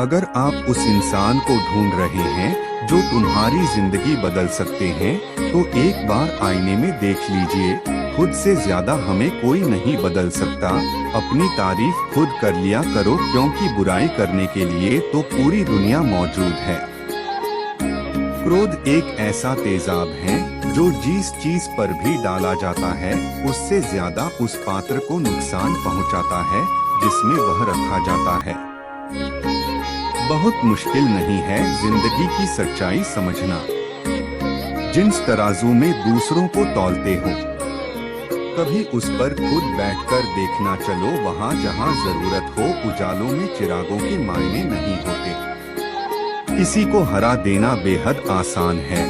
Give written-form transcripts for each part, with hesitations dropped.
अगर आप उस इंसान को ढूंढ रहे हैं जो तुम्हारी जिंदगी बदल सकते हैं, तो एक बार आईने में देख लीजिए। खुद से ज्यादा हमें कोई नहीं बदल सकता। अपनी तारीफ खुद कर लिया करो, क्योंकि बुराई करने के लिए तो पूरी दुनिया मौजूद है। क्रोध एक ऐसा तेजाब है जो जिस चीज पर भी डाला जाता है उससे ज्यादा उस पात्र को नुकसान पहुंचाता है जिसमें वह रखा जाता है। बहुत मुश्किल नहीं है जिंदगी की सच्चाई समझना। जिस तराजू में दूसरों को तौलते हो, कभी उस पर खुद बैठकर देखना चलो। वहाँ जहाँ जरूरत हो, उजालों में चिरागों के मायने नहीं होते। किसी को हरा देना बेहद आसान है,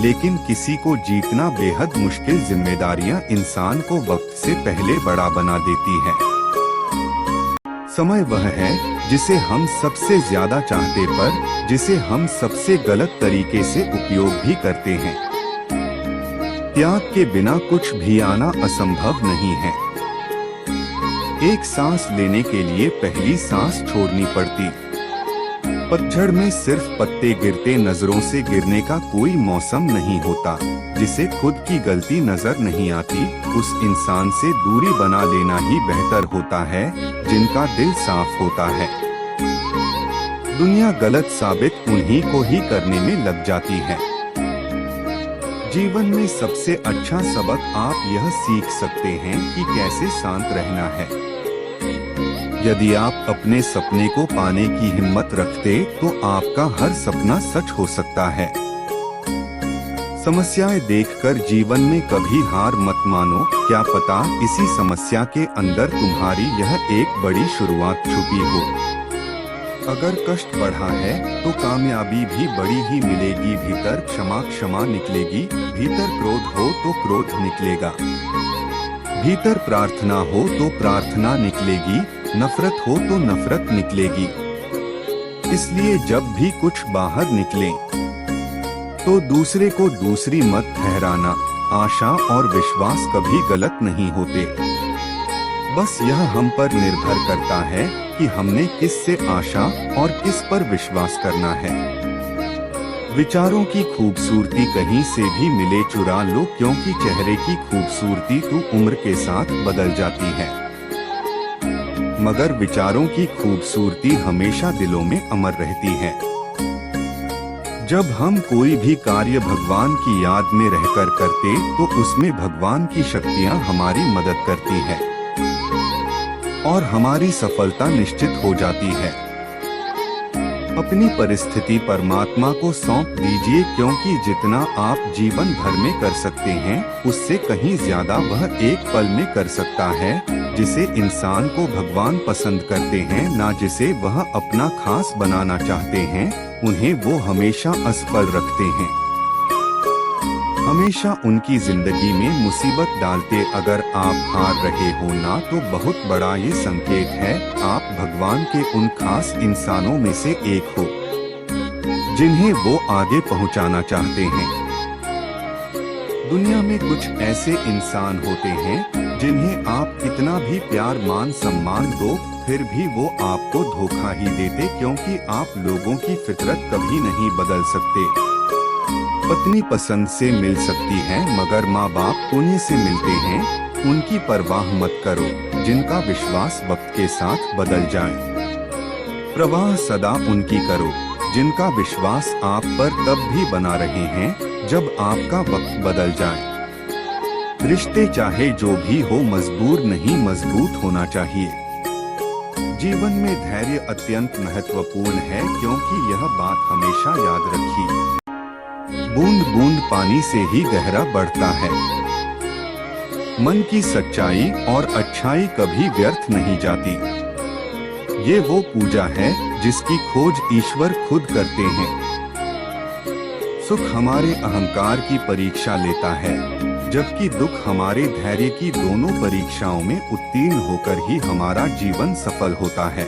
लेकिन किसी को जीतना बेहद मुश्किल। जिम्मेदारियां इंसान को वक्त से पहले बड़ा बना देती है। समय वह है जिसे हम सबसे ज्यादा चाहते, पर जिसे हम सबसे गलत तरीके से उपयोग भी करते हैं। त्याग के बिना कुछ भी आना असंभव नहीं है। एक सांस लेने के लिए पहली सांस छोड़नी पड़ती। पतझड़ में सिर्फ पत्ते गिरते, नजरों से गिरने का कोई मौसम नहीं होता। जिसे खुद की गलती नजर नहीं आती, उस इंसान से दूरी बना लेना ही बेहतर होता है जिनका दिल साफ होता है। दुनिया गलत साबित उन्हीं को ही करने में लग जाती है। जीवन में सबसे अच्छा सबक आप यह सीख सकते हैं कि कैसे शांत रहना है। यदि आप अपने सपने को पाने की हिम्मत रखते, तो आपका हर सपना सच हो सकता है। समस्याएं देखकर जीवन में कभी हार मत मानो। क्या पता इसी समस्या के अंदर तुम्हारी यह एक बड़ी शुरुआत छुपी हो। अगर कष्ट बढ़ा है तो कामयाबी भी बड़ी ही मिलेगी। भीतर क्षमा निकलेगी, भीतर क्रोध हो तो क्रोध निकलेगा, भीतर प्रार्थना हो तो प्रार्थना निकलेगी, नफरत हो तो नफरत निकलेगी। इसलिए जब भी कुछ बाहर निकले तो दूसरे को दूसरी मत ठहराना। आशा और विश्वास कभी गलत नहीं होते। बस यह हम पर निर्भर करता है कि हमने किस से आशा और किस पर विश्वास करना है। विचारों की खूबसूरती कहीं से भी मिले चुरा लो, क्योंकि चेहरे की खूबसूरती तो उम्र के साथ बदल जाती है, मगर विचारों की खूबसूरती हमेशा दिलों में अमर रहती है। जब हम कोई भी कार्य भगवान की याद में रहकर करते, तो उसमें भगवान की शक्तियां हमारी मदद करती है और हमारी सफलता निश्चित हो जाती है। अपनी परिस्थिति परमात्मा को सौंप दीजिए, क्योंकि जितना आप जीवन भर में कर सकते हैं, उससे कहीं ज्यादा वह एक पल में कर सकता है। जिसे इंसान को भगवान पसंद करते हैं, ना जिसे वह अपना खास बनाना चाहते हैं, उन्हें वो हमेशा असफल रखते हैं, हमेशा उनकी जिंदगी में मुसीबत डालते। अगर आप हार रहे हो ना, तो बहुत बड़ा ये संकेत है आप भगवान के उन खास इंसानों में से एक हो जिन्हें वो आगे पहुंचाना चाहते हैं। दुनिया में कुछ ऐसे इंसान होते हैं जिन्हें आप कितना भी प्यार मान सम्मान दो, फिर भी वो आपको धोखा ही देते, क्योंकि आप लोगों की फितरत कभी नहीं बदल सकते। पत्नी पसंद से मिल सकती है, मगर माँ बाप पुण्य से मिलते हैं। उनकी परवाह मत करो जिनका विश्वास वक्त के साथ बदल जाए। प्रवाह सदा उनकी करो जिनका विश्वास आप पर तब भी बना रहे हैं जब आपका वक्त बदल जाए। रिश्ते चाहे जो भी हो, मजबूर नहीं मजबूत होना चाहिए। जीवन में धैर्य अत्यंत महत्वपूर्ण है, क्योंकि यह बात हमेशा याद रखिए, बूंद बूंद पानी से ही गहरा बढ़ता है। मन की सच्चाई और अच्छाई कभी व्यर्थ नहीं जाती। ये वो पूजा है जिसकी खोज ईश्वर खुद करते हैं। सुख हमारे अहंकार की परीक्षा लेता है, जबकि दुख हमारे धैर्य की। दोनों परीक्षाओं में उत्तीर्ण होकर ही हमारा जीवन सफल होता है।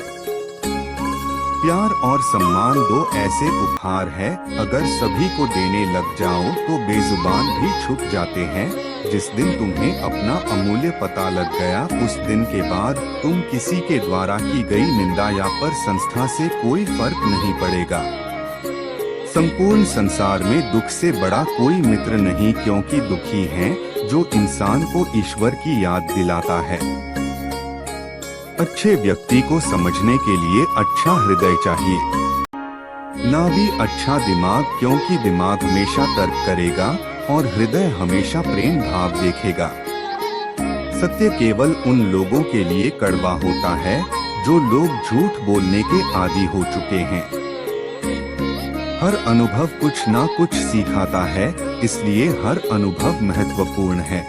प्यार और सम्मान दो ऐसे उपहार है, अगर सभी को देने लग जाओ तो बेजुबान भी छुप जाते हैं। जिस दिन तुम्हें अपना अमूल्य पता लग गया, उस दिन के बाद तुम किसी के द्वारा की गई निंदा या प्रशंसा से कोई फर्क नहीं पड़ेगा। संपूर्ण संसार में दुख से बड़ा कोई मित्र नहीं, क्योंकि दुखी है जो इंसान को ईश्वर की याद दिलाता है। अच्छे व्यक्ति को समझने के लिए अच्छा हृदय चाहिए, ना भी अच्छा दिमाग, क्योंकि दिमाग हमेशा तर्क करेगा और हृदय हमेशा प्रेम भाव देखेगा। सत्य केवल उन लोगों के लिए कड़वा होता है जो लोग झूठ बोलने के आदी हो चुके हैं। हर अनुभव कुछ ना कुछ सिखाता है, इसलिए हर अनुभव महत्वपूर्ण है।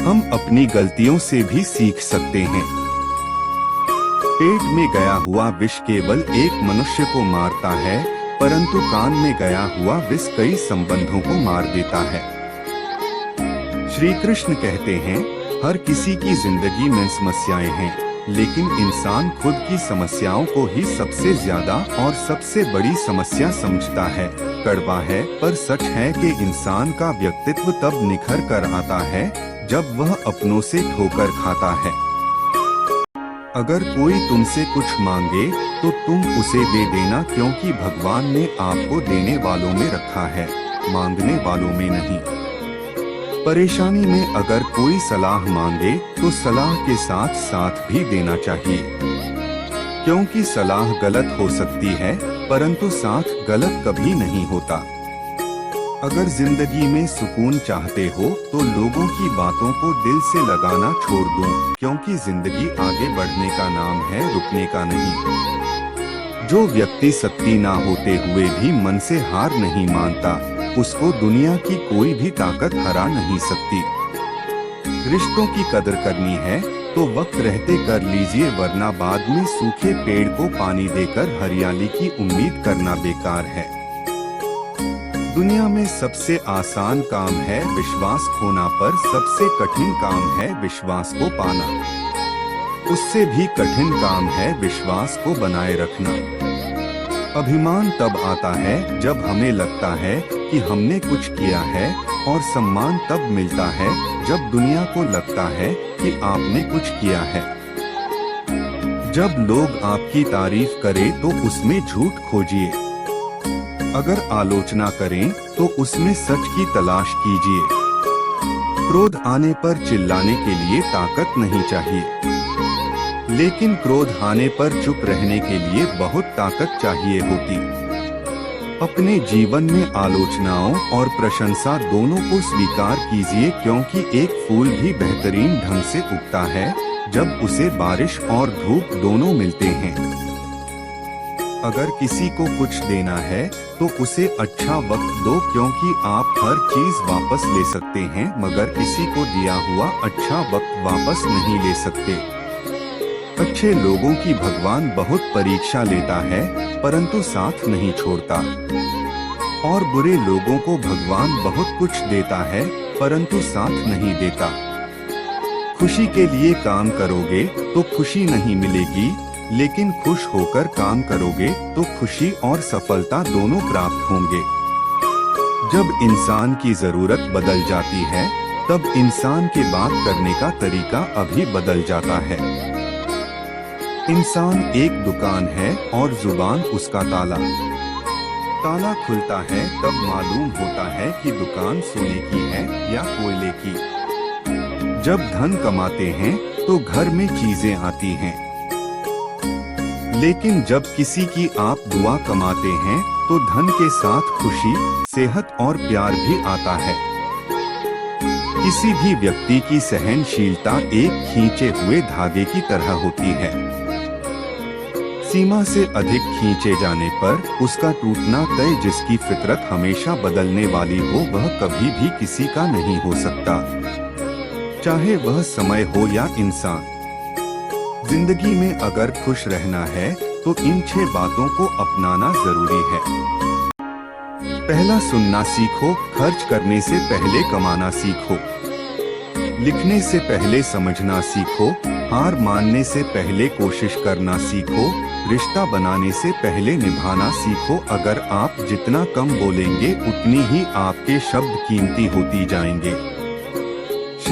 हम अपनी गलतियों से भी सीख सकते हैं। पेट में गया हुआ विष केवल एक मनुष्य को मारता है, परंतु कान में गया हुआ विष कई संबंधों को मार देता है। श्री कृष्ण कहते हैं, हर किसी की जिंदगी में समस्याएं हैं, लेकिन इंसान खुद की समस्याओं को ही सबसे ज्यादा और सबसे बड़ी समस्या समझता है। कड़वा है, पर सच है कि इंसान का व्यक्तित्व तब निखर कर आता है जब वह अपनों से ठोकर खाता है। अगर कोई तुमसे कुछ मांगे तो तुम उसे दे देना, क्योंकि भगवान ने आपको देने वालों में रखा है, मांगने वालों में नहीं। परेशानी में अगर कोई सलाह मांगे तो सलाह के साथ साथ भी देना चाहिए, क्योंकि सलाह गलत हो सकती है परंतु साथ गलत कभी नहीं होता। अगर जिंदगी में सुकून चाहते हो तो लोगों की बातों को दिल से लगाना छोड़ दो, क्योंकि जिंदगी आगे बढ़ने का नाम है, रुकने का नहीं। जो व्यक्ति शक्ति ना होते हुए भी मन से हार नहीं मानता, उसको दुनिया की कोई भी ताकत हरा नहीं सकती। रिश्तों की कदर करनी है तो वक्त रहते कर लीजिए, वरना बाद में सूखे पेड़ को पानी देकर हरियाली की उम्मीद करना बेकार है। दुनिया में सबसे आसान काम है विश्वास खोना, पर सबसे कठिन काम है विश्वास को पाना। उससे भी कठिन काम है विश्वास को बनाए रखना। अभिमान तब आता है जब हमें लगता है कि हमने कुछ किया है, और सम्मान तब मिलता है जब दुनिया को लगता है कि आपने कुछ किया है। जब लोग आपकी तारीफ करें तो उसमें झूठ खोजिए, अगर आलोचना करें तो उसमें सच की तलाश कीजिए। क्रोध आने पर चिल्लाने के लिए ताकत नहीं चाहिए, लेकिन क्रोध आने पर चुप रहने के लिए बहुत ताकत चाहिए होती। अपने जीवन में आलोचनाओं और प्रशंसा दोनों को स्वीकार कीजिए, क्योंकि एक फूल भी बेहतरीन ढंग से उगता है जब उसे बारिश और धूप दोनों मिलते हैं। अगर किसी को कुछ देना है तो उसे अच्छा वक्त दो, क्योंकि आप हर चीज वापस ले सकते हैं, मगर किसी को दिया हुआ अच्छा वक्त वापस नहीं ले सकते। अच्छे लोगों की भगवान बहुत परीक्षा लेता है, परंतु साथ नहीं छोड़ता, और बुरे लोगों को भगवान बहुत कुछ देता है, परंतु साथ नहीं देता। खुशी के लिए काम करोगे तो खुशी नहीं मिलेगी, लेकिन खुश होकर काम करोगे तो खुशी और सफलता दोनों प्राप्त होंगे। जब इंसान की जरूरत बदल जाती है, तब इंसान के बात करने का तरीका अभी बदल जाता है। इंसान एक दुकान है और जुबान उसका ताला। ताला खुलता है तब मालूम होता है कि दुकान सोने की है या कोयले की। जब धन कमाते हैं तो घर में चीजें आती हैं, लेकिन जब किसी की आप दुआ कमाते हैं तो धन के साथ खुशी, सेहत और प्यार भी आता है। किसी भी व्यक्ति की सहनशीलता एक खींचे हुए धागे की तरह होती है। सीमा से अधिक खींचे जाने पर उसका टूटना तय। जिसकी फितरत हमेशा बदलने वाली हो, वह कभी भी किसी का नहीं हो सकता, चाहे वह समय हो या इंसान। जिंदगी में अगर खुश रहना है तो इन 6 बातों को अपनाना जरूरी है। पहला, सुनना सीखो, खर्च करने से पहले कमाना सीखो, लिखने से पहले समझना सीखो, हार मानने से पहले कोशिश करना सीखो, रिश्ता बनाने से पहले निभाना सीखो। अगर आप जितना कम बोलेंगे उतनी ही आपके शब्द कीमती होती जाएंगे।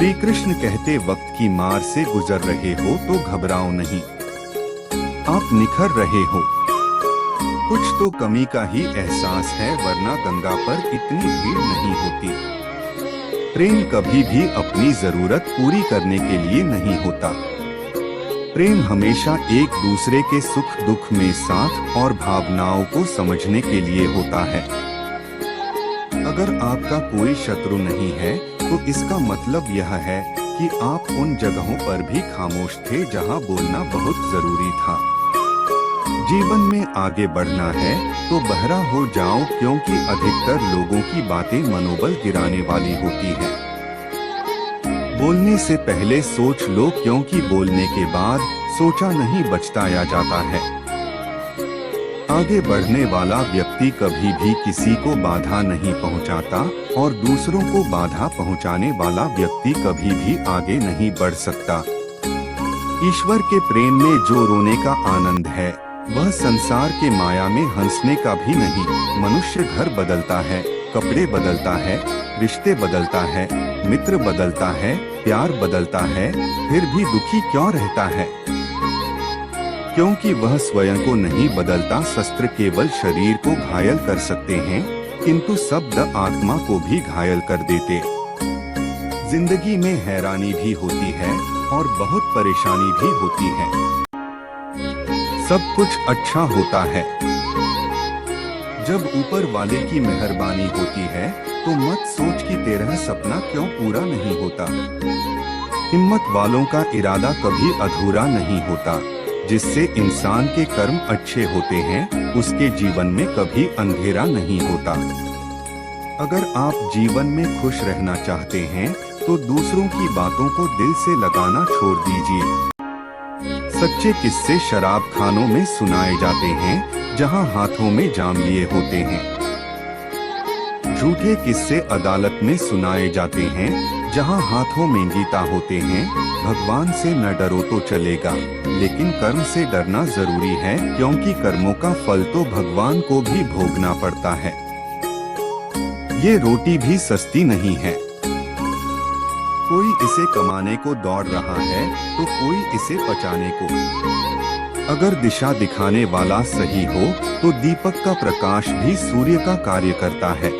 श्री कृष्ण कहते वक्त की मार से गुजर रहे हो तो घबराओ नहीं, आप निखर रहे हो। कुछ तो कमी का ही एहसास है, वरना गंगा पर इतनी भीड़ नहीं होती। प्रेम कभी भी अपनी जरूरत पूरी करने के लिए नहीं होता। प्रेम हमेशा एक दूसरे के सुख दुख में साथ और भावनाओं को समझने के लिए होता है। अगर आपका कोई शत्रु नहीं है तो इसका मतलब यह है कि आप उन जगहों पर भी खामोश थे जहां बोलना बहुत जरूरी था। जीवन में आगे बढ़ना है तो बहरा हो जाओ, क्योंकि अधिकतर लोगों की बातें मनोबल गिराने वाली होती है। बोलने से पहले सोच लो, क्योंकि बोलने के बाद सोचा नहीं बचताया जाता है। आगे बढ़ने वाला व्यक्ति कभी भी किसी को बाधा नहीं पहुंचाता और दूसरों को बाधा पहुंचाने वाला व्यक्ति कभी भी आगे नहीं बढ़ सकता। ईश्वर के प्रेम में जो रोने का आनंद है वह संसार के माया में हंसने का भी नहीं। मनुष्य घर बदलता है, कपड़े बदलता है, रिश्ते बदलता है, मित्र बदलता है, प्यार बदलता है, फिर भी दुखी क्यों रहता है? क्योंकि वह स्वयं को नहीं बदलता। शस्त्र केवल शरीर को घायल कर सकते हैं, किंतु शब्द आत्मा को भी घायल कर देते। जिंदगी में हैरानी भी होती है और बहुत परेशानी भी होती है। सब कुछ अच्छा होता है जब ऊपर वाले की मेहरबानी होती है, तो मत सोच कि तेरा सपना क्यों पूरा नहीं होता। हिम्मत वालों का इरादा कभी अधूरा नहीं होता। जिससे इंसान के कर्म अच्छे होते हैं, उसके जीवन में कभी अंधेरा नहीं होता। अगर आप जीवन में खुश रहना चाहते हैं तो दूसरों की बातों को दिल से लगाना छोड़ दीजिए। सच्चे किस्से शराब खानों में सुनाए जाते हैं, जहां हाथों में जाम लिए होते हैं। झूठे किस्से अदालत में सुनाए जाते हैं, जहां हाथों में गीता होते हैं। भगवान से न डरो तो चलेगा, लेकिन कर्म से डरना जरूरी है, क्योंकि कर्मों का फल तो भगवान को भी भोगना पड़ता है। ये रोटी भी सस्ती नहीं है। कोई इसे कमाने को दौड़ रहा है तो कोई इसे पचाने को। अगर दिशा दिखाने वाला सही हो तो दीपक का प्रकाश भी सूर्य का कार्य करता है।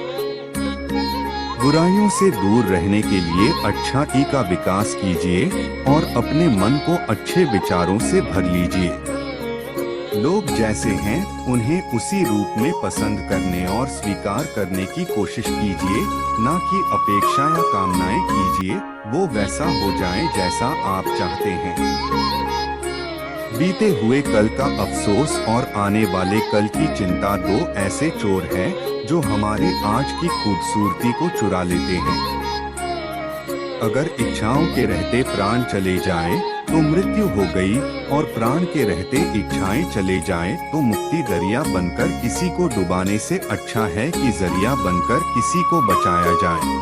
बुराइयों से दूर रहने के लिए अच्छाई का विकास कीजिए और अपने मन को अच्छे विचारों से भर लीजिए। लोग जैसे हैं उन्हें उसी रूप में पसंद करने और स्वीकार करने की कोशिश कीजिए, ना कि अपेक्षा या कामनाएं कीजिए वो वैसा हो जाए जैसा आप चाहते हैं। बीते हुए कल का अफसोस और आने वाले कल की चिंता दो ऐसे चोर हैं जो हमारे आज की खूबसूरती को चुरा लेते हैं। अगर इच्छाओं के रहते प्राण चले जाएं, तो मृत्यु हो गई, और प्राण के रहते इच्छाएं चले जाएं, तो मुक्ति दरिया बनकर किसी को डुबाने से अच्छा है कि जरिया बनकर किसी को बचाया जाए।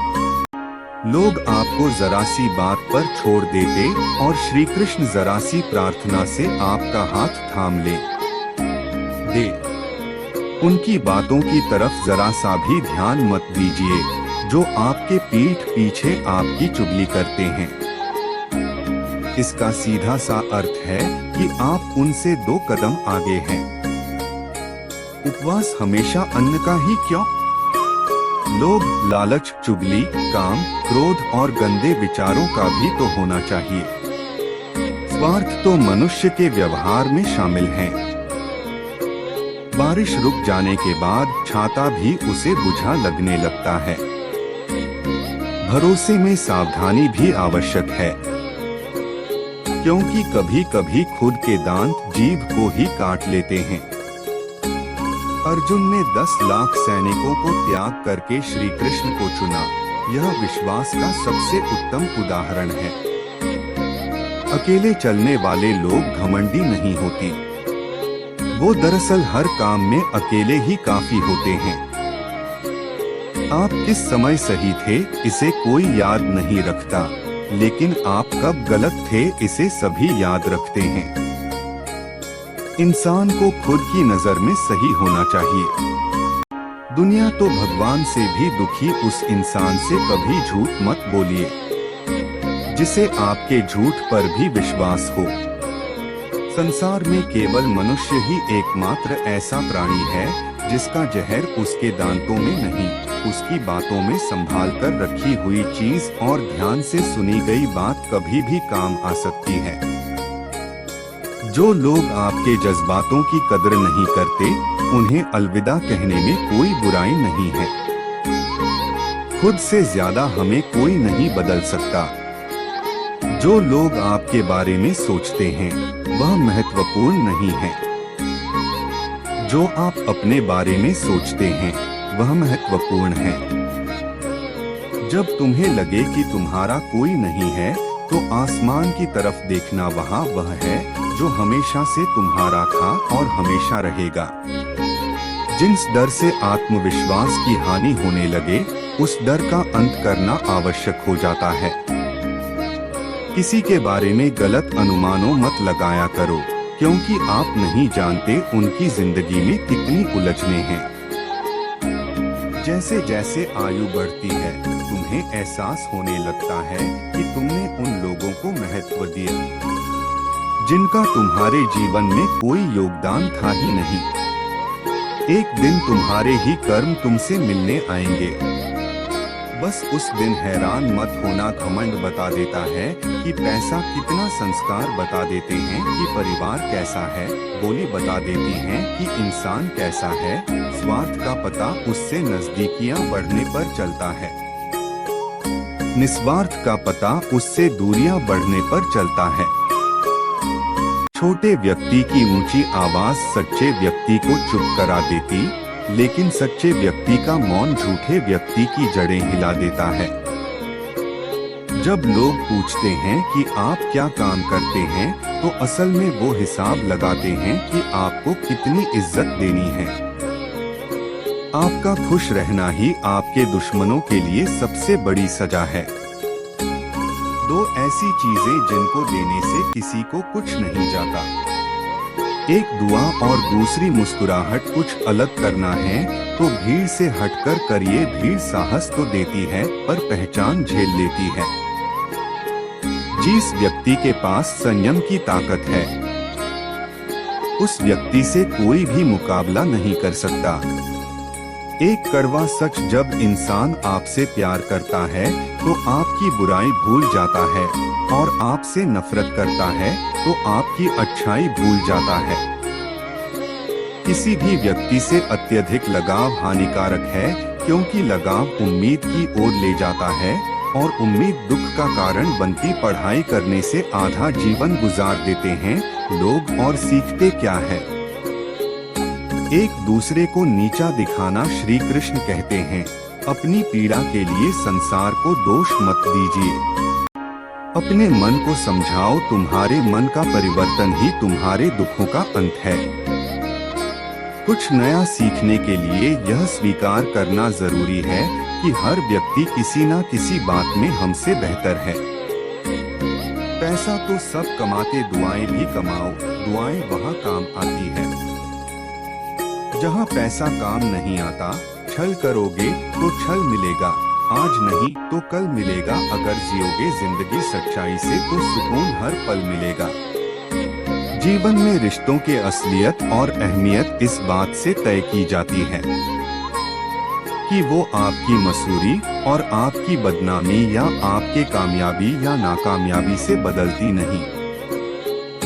लोग आपको जरा सी बात पर छोड़ देते और श्री कृष्ण जरा सी प्रार्थना से आपका हाथ थाम ले दे। उनकी बातों की तरफ जरा सा भी ध्यान मत दीजिए, जो आपके पीठ पीछे आपकी चुगली करते हैं। इसका सीधा सा अर्थ है कि आप उनसे 2 कदम आगे हैं। उपवास हमेशा अन्न का ही क्यों? लोभ, लालच, चुगली, काम, क्रोध और गंदे विचारों का भी तो होना चाहिए। स्वार्थ तो मनुष्य के व्यवहार में शामिल है। बारिश रुक जाने के बाद छाता भी उसे बुझा लगने लगता है। भरोसे में सावधानी भी आवश्यक है, क्योंकि कभी कभी खुद के दांत जीभ को ही काट लेते हैं। अर्जुन ने 10 लाख सैनिकों को त्याग करके श्री कृष्ण को चुना। यह विश्वास का सबसे उत्तम उदाहरण है। अकेले चलने वाले लोग घमंडी नहीं होती, वो दरअसल हर काम में अकेले ही काफी होते हैं। आप किस समय सही थे इसे कोई याद नहीं रखता, लेकिन आप कब गलत थे इसे सभी याद रखते हैं। इंसान को खुद की नजर में सही होना चाहिए। दुनिया तो भगवान से भी दुखी, उस इंसान से कभी झूठ मत बोलिए। जिसे आपके झूठ पर भी विश्वास हो। संसार में केवल मनुष्य ही एकमात्र ऐसा प्राणी है जिसका जहर उसके दांतों में नहीं, उसकी बातों में संभाल कर रखी हुई चीज और ध्यान से सुनी गई बात कभी भी काम आ सकती है। जो लोग आपके जज्बातों की कदर नहीं करते, उन्हें अलविदा कहने में कोई बुराई नहीं है। खुद से ज्यादा हमें कोई नहीं बदल सकता। जो लोग आपके बारे में सोचते हैं वह महत्वपूर्ण नहीं है। जो आप अपने बारे में सोचते हैं वह महत्वपूर्ण है। जब तुम्हें लगे कि तुम्हारा कोई नहीं है तो आसमान की तरफ देखना, वहाँ वह है जो हमेशा से तुम्हारा था और हमेशा रहेगा। जिस डर से आत्मविश्वास की हानि होने लगे, उस डर का अंत करना आवश्यक हो जाता है। किसी के बारे में गलत अनुमानों मत लगाया करो, क्योंकि आप नहीं जानते उनकी जिंदगी में कितनी उलझने हैं। जैसे जैसे आयु बढ़ती है, तुम्हें एहसास होने लगता है कि तुमने उन लोगों को महत्व दिया जिनका तुम्हारे जीवन में कोई योगदान था ही नहीं। एक दिन तुम्हारे ही कर्म तुमसे मिलने आएंगे। बस उस दिन हैरान मत होना, घमंड बता देता है कि पैसा कितना, संस्कार बता देते हैं कि परिवार कैसा है, बोली बता देती हैं कि इंसान कैसा है, स्वार्थ का पता उससे नजदीकियां बढ़ने पर चलता है, निस्वार्थ का पता उससे दूरियां बढ़ने पर चलता है। छोटे व्यक्ति की ऊंची आवाज सच्चे व्यक्ति को चुप करा देती, लेकिन सच्चे व्यक्ति का मौन झूठे व्यक्ति की जड़ें हिला देता है। जब लोग पूछते हैं कि आप क्या काम करते हैं, तो असल में वो हिसाब लगाते हैं कि आपको कितनी इज्जत देनी है। आपका खुश रहना ही आपके दुश्मनों के लिए सबसे बड़ी सजा है। दो ऐसी चीजें जिनको देने से किसी को कुछ नहीं जाता, एक दुआ और दूसरी मुस्कुराहट। कुछ अलग करना है तो भीड़ से हटकर करिए। भीड़ साहस तो देती है पर पहचान झेल लेती है। जिस व्यक्ति के पास संयम की ताकत है, उस व्यक्ति से कोई भी मुकाबला नहीं कर सकता। एक कड़वा सच, जब इंसान आपसे प्यार करता है तो आपकी बुराई भूल जाता है, और आपसे नफरत करता है तो आपकी अच्छाई भूल जाता है। किसी भी व्यक्ति से अत्यधिक लगाव हानिकारक है, क्योंकि लगाव उम्मीद की ओर ले जाता है, और उम्मीद दुख का कारण बनती। पढ़ाई करने से आधा जीवन गुजार देते हैं लोग, और सीखते क्या है? एक दूसरे को नीचा दिखाना। श्री कृष्ण कहते हैं, अपनी पीड़ा के लिए संसार को दोष मत दीजिए। अपने मन को समझाओ, तुम्हारे मन का परिवर्तन ही तुम्हारे दुखों का अंत है। कुछ नया सीखने के लिए यह स्वीकार करना जरूरी है कि हर व्यक्ति किसी न किसी बात में हमसे बेहतर है। पैसा तो सब कमाते, दुआएं भी कमाओ, दुआएं वहाँ काम आती है। जहाँ पैसा काम नहीं आता, छल करोगे तो छल मिलेगा, आज नहीं तो कल मिलेगा। अगर जियोगे जिंदगी सच्चाई से तो सुकून हर पल मिलेगा। जीवन में रिश्तों के असलियत और अहमियत इस बात से तय की जाती है कि वो आपकी मसूरी और आपकी बदनामी या आपके कामयाबी या नाकामयाबी से बदलती नहीं।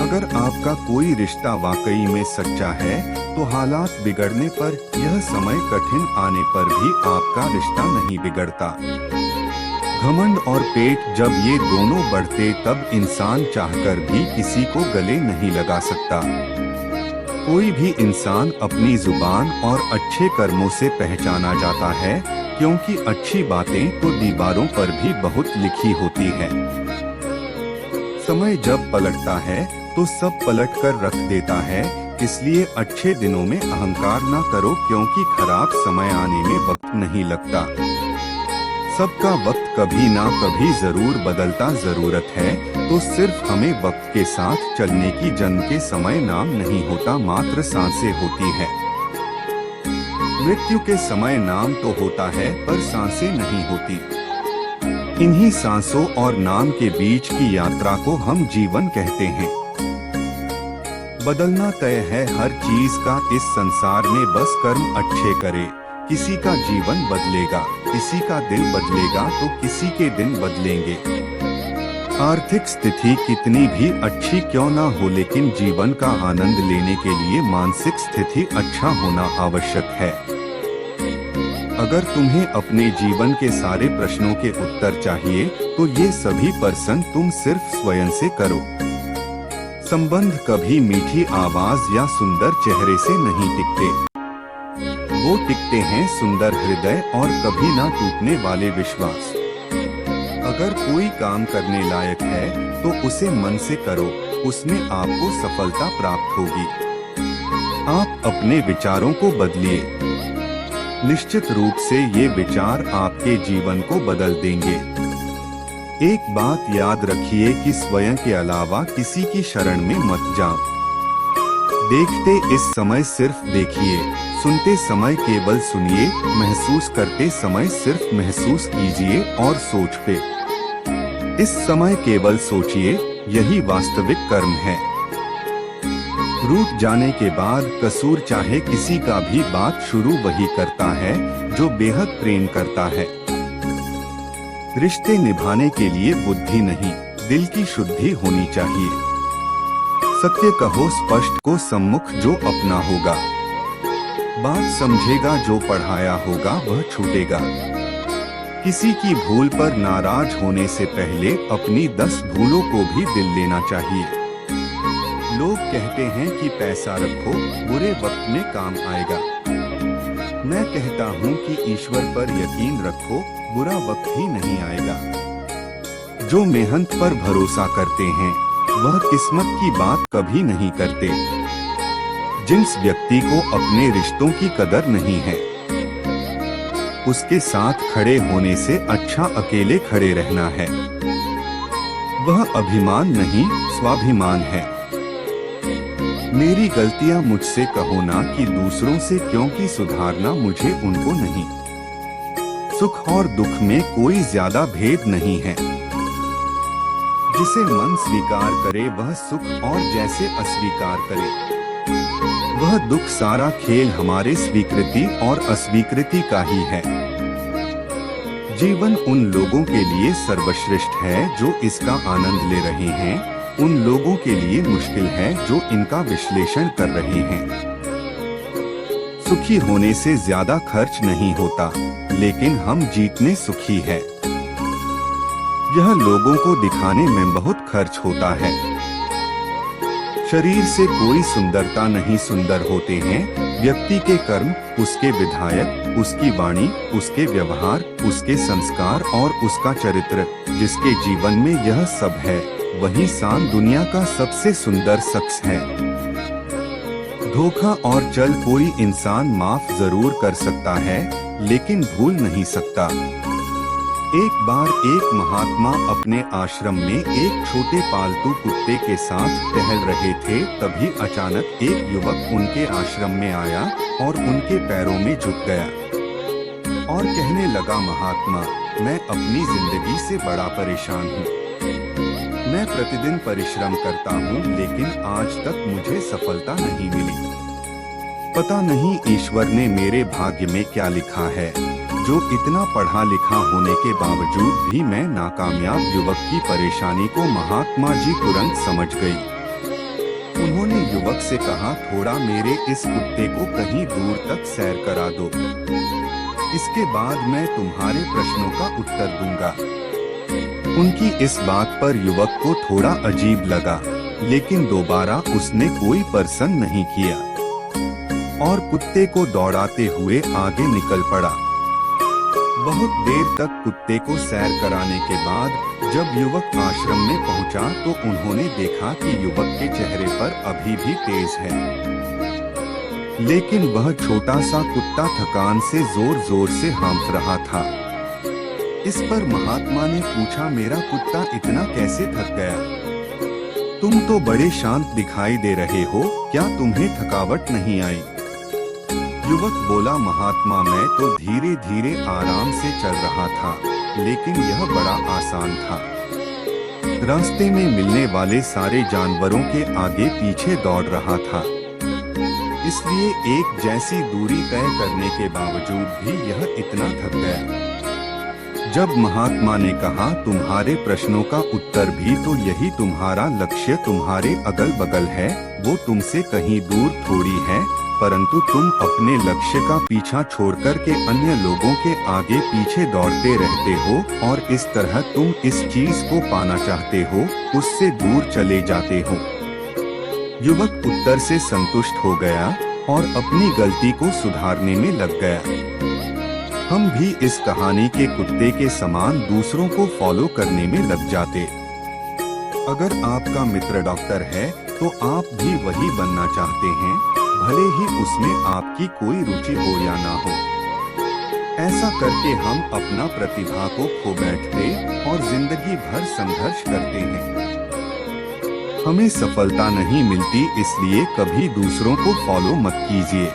अगर आपका कोई रिश्ता वाकई में सच्चा है तो हालात बिगड़ने पर, यह समय कठिन आने पर भी आपका रिश्ता नहीं बिगड़ता। घमंड और पेट जब ये दोनों बढ़ते, तब इंसान चाहकर भी किसी को गले नहीं लगा सकता। कोई भी इंसान अपनी जुबान और अच्छे कर्मों से पहचाना जाता है, क्योंकि अच्छी बातें तो दीवारों पर भी बहुत लिखी होती है। समय जब पलटता है तो सब पलट कर रख देता है, इसलिए अच्छे दिनों में अहंकार न करो, क्योंकि खराब समय आने में वक्त नहीं लगता। सबका वक्त कभी ना कभी जरूर बदलता। जरूरत है तो सिर्फ हमें वक्त के साथ चलने की। जन्म के समय नाम नहीं होता, मात्र सांसें होती है। मृत्यु के समय नाम तो होता है पर सांसें नहीं होती। इन्हीं सांसों और नाम के बीच की यात्रा को हम जीवन कहते हैं। बदलना तय है हर चीज का इस संसार में, बस कर्म अच्छे करे। किसी का जीवन बदलेगा, किसी का दिल बदलेगा तो किसी के दिन बदलेंगे। आर्थिक स्थिति कितनी भी अच्छी क्यों ना हो, लेकिन जीवन का आनंद लेने के लिए मानसिक स्थिति अच्छा होना आवश्यक है। अगर तुम्हें अपने जीवन के सारे प्रश्नों के उत्तर चाहिए तो ये सभी प्रश्न तुम सिर्फ स्वयं से करो। संबंध कभी मीठी आवाज या सुंदर चेहरे से नहीं टिकते, वो टिकते हैं सुंदर हृदय और कभी ना टूटने वाले विश्वास। अगर कोई काम करने लायक है तो उसे मन से करो, उसमें आपको सफलता प्राप्त होगी। आप अपने विचारों को बदलिए, निश्चित रूप से ये विचार आपके जीवन को बदल देंगे। एक बात याद रखिए कि स्वयं के अलावा किसी की शरण में मत जाओ। देखते इस समय सिर्फ देखिए, सुनते समय केवल सुनिए, महसूस करते समय सिर्फ महसूस कीजिए और सोच पे इस समय केवल सोचिए, यही वास्तविक कर्म है। रूठ जाने के बाद कसूर चाहे किसी का भी, बात शुरू वही करता है जो बेहद प्रेम करता है। रिश्ते निभाने के लिए बुद्धि नहीं, दिल की शुद्धि होनी चाहिए। सत्य कहो स्पष्ट को सम्मुख, जो अपना होगा। बात समझेगा, जो पढ़ाया होगा वह छूटेगा। किसी की भूल पर नाराज होने से पहले अपनी 10 भूलों को भी दिल लेना चाहिए। लोग कहते हैं कि पैसा रखो, बुरे वक्त में काम आएगा। मैं कहता हूँ कि ईश्वर पर यकीन रखो, बुरा वक्त ही नहीं आएगा। जो मेहनत पर भरोसा करते हैं वह किस्मत की बात कभी नहीं करते। जिस व्यक्ति को अपने रिश्तों की कदर नहीं है, उसके साथ खड़े होने से अच्छा अकेले खड़े रहना है। वह अभिमान नहीं, स्वाभिमान है। मेरी गलतियां मुझसे कहो ना कि दूसरों से, क्योंकि सुधारना मुझे उनको नहीं। सुख और दुख में कोई ज्यादा भेद नहीं है। जिसे मन स्वीकार करे वह सुख, और जैसे अस्वीकार करे वह दुख। सारा खेल हमारे स्वीकृति और अस्वीकृति का ही है। जीवन उन लोगों के लिए सर्वश्रेष्ठ है जो इसका आनंद ले रहे हैं, उन लोगों के लिए मुश्किल है जो इनका विश्लेषण कर रहे हैं। सुखी होने से ज्यादा खर्च नहीं होता, लेकिन हम जीतने सुखी है। यह लोगों को दिखाने में बहुत खर्च होता है। शरीर से कोई सुंदरता नहीं, सुंदर होते हैं व्यक्ति के कर्म, उसके विधायक, उसकी वाणी, उसके व्यवहार, उसके संस्कार और उसका चरित्र। जिसके जीवन में यह सब है वही इंसान दुनिया का सबसे सुंदर शख्स है। धोखा और छल कोई इंसान माफ जरूर कर सकता है, लेकिन भूल नहीं सकता। एक बार एक महात्मा अपने आश्रम में एक छोटे पालतू कुत्ते के साथ टहल रहे थे। तभी अचानक एक युवक उनके आश्रम में आया और उनके पैरों में झुक गया और कहने लगा, महात्मा, मैं अपनी जिंदगी से बड़ा परेशान हूँ। मैं प्रतिदिन परिश्रम करता हूँ, लेकिन आज तक मुझे सफलता नहीं मिली। पता नहीं ईश्वर ने मेरे भाग्य में क्या लिखा है, जो इतना पढ़ा लिखा होने के बावजूद भी मैं नाकामयाब। युवक की परेशानी को महात्मा जी तुरंत समझ गई। उन्होंने युवक से कहा, थोड़ा मेरे इस कुत्ते को कहीं दूर तक सैर करा दो, इसके बाद मैं तुम्हारे प्रश्नों का उत्तर दूंगा। उनकी इस बात पर युवक को थोड़ा अजीब लगा, लेकिन दोबारा उसने कोई प्रश्न नहीं किया और कुत्ते को दौड़ाते हुए आगे निकल पड़ा। बहुत देर तक कुत्ते को सैर कराने के बाद जब युवक आश्रम में पहुंचा तो उन्होंने देखा कि युवक के चेहरे पर अभी भी तेज है, लेकिन वह छोटा सा कुत्ता थकान से जोर जोर से हाँफ रहा था। इस पर महात्मा ने पूछा, मेरा कुत्ता इतना कैसे थक गया? तुम तो बड़े शांत दिखाई दे रहे हो, क्या तुम्हें थकावट नहीं आई? युवक बोला, महात्मा, मैं तो धीरे धीरे आराम से चल रहा था, लेकिन यह बड़ा आसान था। रास्ते में मिलने वाले सारे जानवरों के आगे पीछे दौड़ रहा था, इसलिए एक जैसी दूरी तय करने के बावजूद भी यह इतना थक गया। जब महात्मा ने कहा, तुम्हारे प्रश्नों का उत्तर भी तो यही तुम्हारा लक्ष्य तुम्हारे अगल बगल है, वो तुमसे कहीं दूर थोड़ी है, परंतु तुम अपने लक्ष्य का पीछा छोड़कर के अन्य लोगों के आगे पीछे दौड़ते रहते हो और इस तरह तुम इस चीज को पाना चाहते हो, उससे दूर चले जाते हो। युवक उत्तर से संतुष्ट हो गया और अपनी गलती को सुधारने में लग गया। हम भी इस कहानी के कुत्ते के समान दूसरों को फॉलो करने में लग जाते। अगर आपका मित्र डॉक्टर है तो आप भी वही बनना चाहते हैं, भले ही उसमें आपकी कोई रुचि हो या ना हो। ऐसा करके हम अपना प्रतिभा को खो बैठते और जिंदगी भर संघर्ष करते हैं। हमें सफलता नहीं मिलती, इसलिए कभी दूसरों को फॉलो मत कीजिए।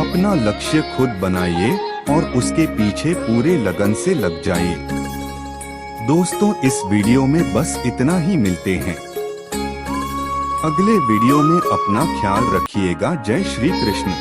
अपना लक्ष्य खुद बनाइए और उसके पीछे पूरे लगन से लग जाइए। दोस्तों, इस वीडियो में बस इतना ही, मिलते हैं अगले वीडियो में। अपना ख्याल रखिएगा। जय श्री कृष्ण।